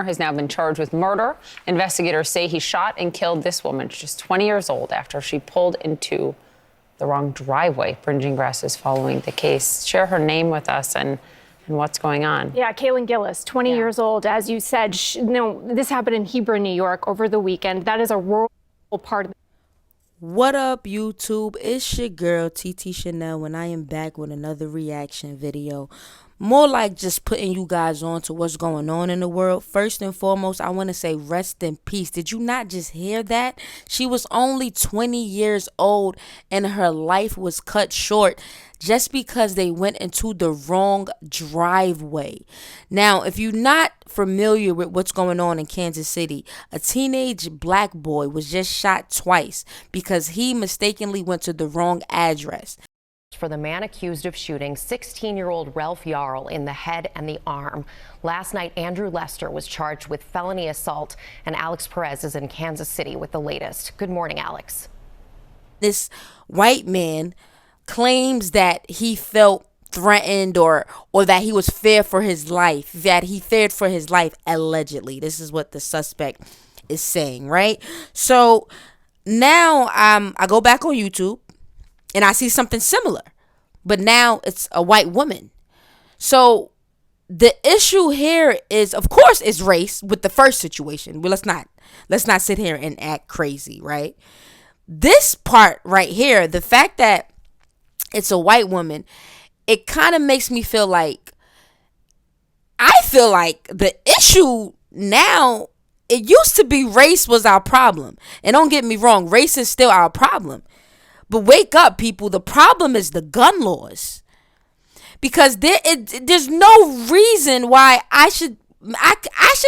has now been charged with murder. Investigators say he shot and killed this woman, just 20 years old, after she pulled into the wrong driveway. Bridging Grass is following the case. Share her name with us and what's going on. Yeah, Kaylin Gillis, 20 years old. As you said, this happened in Hebron, New York over the weekend. That is a rural part of. What up, YouTube? It's your girl, TT Shanell, and I am back with another reaction video. More like just putting you guys on to what's going on in the world. First and foremost, I want to say rest in peace. Did you not just hear that? She was only 20 years old and her life was cut short just because they went into the wrong driveway. Now, if you're not familiar with what's going on in Kansas City, a teenage black boy was just shot twice because he mistakenly went to the wrong address. For the man accused of shooting 16-year-old Ralph Yarl in the head and the arm. Last night, Andrew Lester was charged with felony assault, and Alex Perez is in Kansas City with the latest. Good morning, Alex. This white man claims that he felt threatened or that he was feared for his life, allegedly. This is what the suspect is saying, right? So now I go back on YouTube and I see something similar, but now it's a white woman. So the issue here is, of course, is race with the first situation. Well, let's not sit here and act crazy, right? This part right here, the fact that it's a white woman, it kind of makes me feel like, the issue now, it used to be race was our problem. And don't get me wrong, race is still our problem. But wake up, people. The problem is the gun laws. Because there's no reason why I should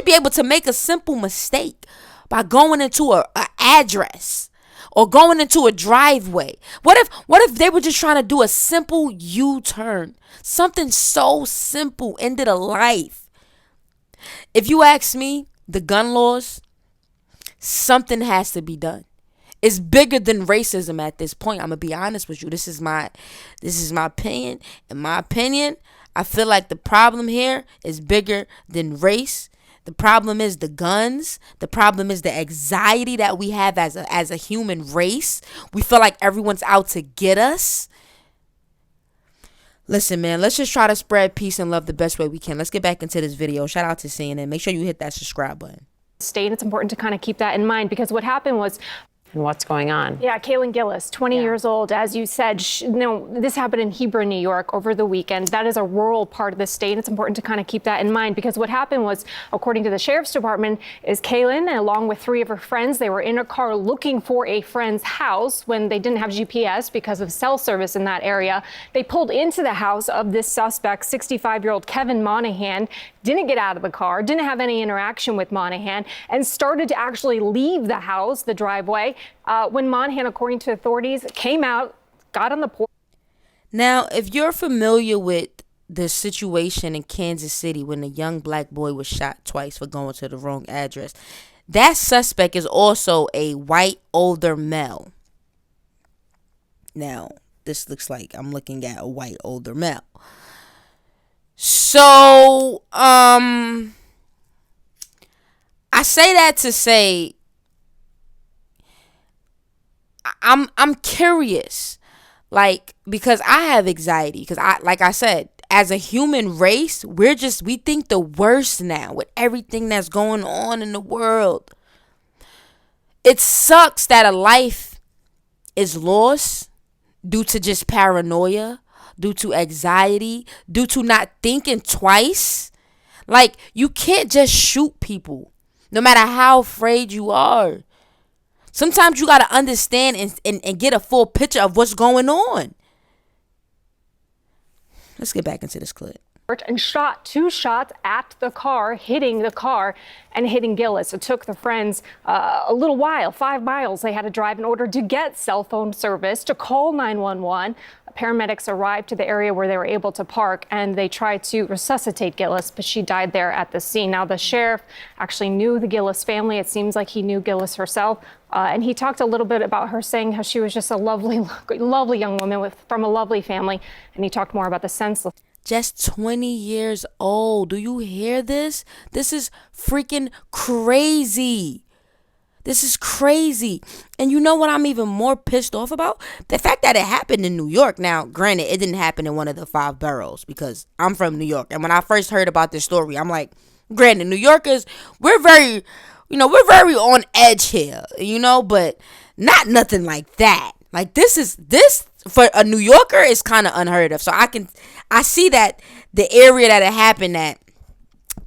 be able to make a simple mistake by going into a address or going into a driveway. What if they were just trying to do a simple U-turn? Something so simple ended a life. If you ask me, the gun laws, something has to be done. It's bigger than racism at this point. I'm gonna be honest with you. This is my opinion. In my opinion, I feel like the problem here is bigger than race. The problem is the guns. The problem is the anxiety that we have as a human race. We feel like everyone's out to get us. Listen, man, let's just try to spread peace and love the best way we can. Let's get back into this video. Shout out to CNN. Make sure you hit that subscribe button. State, it's important to kind of keep that in mind because what happened was. And what's going on? Yeah, Kaylin Gillis, 20 years old. As you said, this happened in Hebron, New York over the weekend. That is a rural part of the state. It's important to kind of keep that in mind because what happened was, according to the sheriff's department, is Kaylin, along with 3 of her friends, they were in a car looking for a friend's house when they didn't have GPS because of cell service in that area. They pulled into the house of this suspect, 65-year-old Kevin Monahan, didn't get out of the car, didn't have any interaction with Monahan, and started to actually leave the house, the driveway, when Monahan, according to authorities, came out, got on the porch. Now, if you're familiar with the situation in Kansas City when a young black boy was shot twice for going to the wrong address, that suspect is also a white older male. Now, this looks like I'm looking at a white older male. So, I say that to say, I'm curious, like, because I have anxiety, because like I said, as a human race, we think the worst now with everything that's going on in the world. It sucks that a life is lost due to just paranoia, due to anxiety, due to not thinking twice. Like, you can't just shoot people, no matter how afraid you are. Sometimes you got to understand and get a full picture of what's going on. Let's get back into this clip. And shot 2 shots at the car, hitting the car and hitting Gillis. It took the friends a little while, 5 miles they had to drive in order to get cell phone service, to call 911. Paramedics arrived to the area where they were able to park, and they tried to resuscitate Gillis, but she died there at the scene. Now, the sheriff actually knew the Gillis family. It seems like he knew Gillis herself, and he talked a little bit about her, saying how she was just a lovely young woman from a lovely family, and he talked more about the senseless. Just 20 years old. Do you hear this? This is freaking crazy. This is crazy. And you know what I'm even more pissed off about? The fact that it happened in New York. Now, granted, it didn't happen in one of the 5 boroughs because I'm from New York. And when I first heard about this story, I'm like, granted, New Yorkers, we're very on edge here, but not nothing like that. Like this for a New Yorker is kind of unheard of. So I see that the area that it happened at,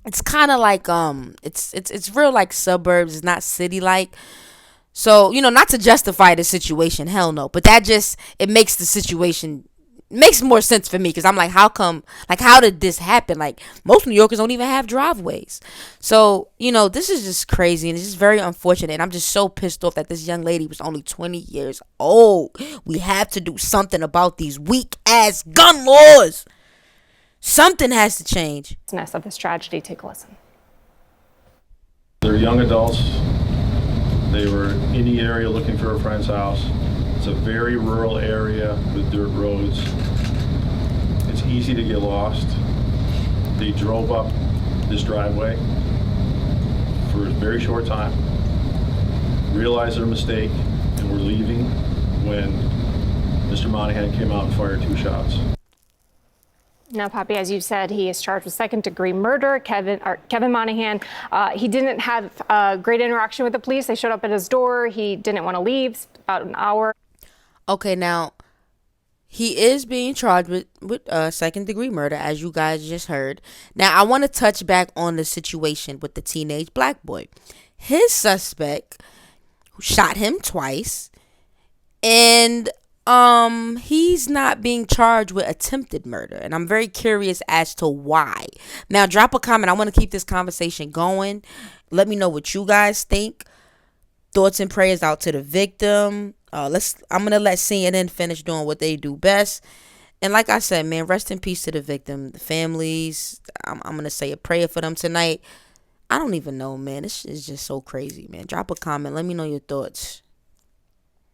it's kind of like it's real like suburbs. It's not city like. So not to justify the situation, hell no. But that it makes the situation makes more sense for me because I'm like, how come? Like, how did this happen? Like, most New Yorkers don't even have driveways. So this is just crazy and it's just very unfortunate. And I'm just so pissed off that this young lady was only 20 years old. We have to do something about these weak ass gun laws. Something has to change. Of this tragedy, take a listen. They're young adults. They were in the area looking for a friend's house. It's a very rural area with dirt roads. It's easy to get lost. They drove up this driveway for a very short time, realized their mistake, and were leaving when Mr. Monahan came out and fired 2 shots. Now, Poppy, as you said, he is charged with second-degree murder. Kevin Monahan, he didn't have a great interaction with the police. They showed up at his door. He didn't want to leave. About an hour. Okay, now he is being charged with second-degree murder, as you guys just heard. Now, I want to touch back on the situation with the teenage black boy. His suspect shot him twice, and he's not being charged with attempted murder, and I'm very curious as to why. Now, drop a comment. I want to keep this conversation going. Let me know what you guys think. Thoughts and prayers out to the victim. I'm gonna let CNN finish doing what they do best. And like I said, man, rest in peace to the victim, the families. I'm gonna say a prayer for them tonight. I don't even know, man. This is just so crazy, man. Drop a comment. Let me know your thoughts.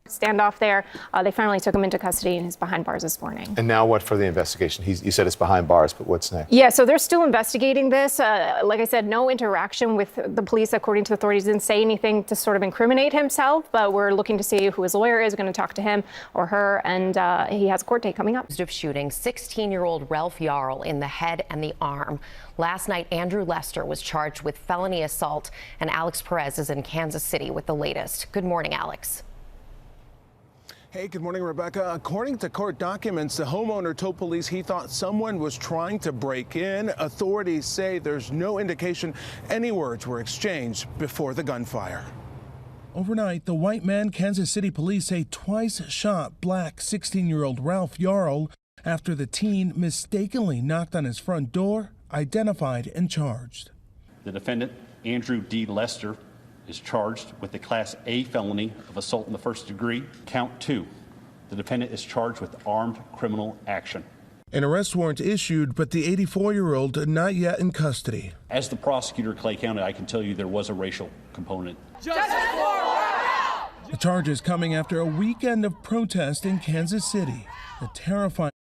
Standoff there. They finally took him into custody and he's behind bars this morning. And now what for the investigation? You said it's behind bars, but what's next? Yeah, so they're still investigating this. Like I said, no interaction with the police, according to authorities. Didn't say anything to sort of incriminate himself, but we're looking to see who his lawyer is, going to talk to him or her, and he has a court date coming up. Of shooting 16-year-old Ralph Yarl in the head and the arm. Last night, Andrew Lester was charged with felony assault, and Alex Perez is in Kansas City with the latest. Good morning, Alex. Hey, good morning, Rebecca. According to court documents, the homeowner told police he thought someone was trying to break in. Authorities say there's no indication any words were exchanged before the gunfire. Overnight, the white man Kansas City police say twice shot black 16-year-old Ralph Yarl after the teen mistakenly knocked on his front door, identified and charged. The defendant, Andrew D. Lester, is charged with the Class A felony of assault in the first degree. Count 2. The defendant is charged with armed criminal action. An arrest warrant issued, but the 84-year-old not yet in custody. As the prosecutor, Clay County, I can tell you there was a racial component. The charges coming after a weekend of protest in Kansas City. The terrifying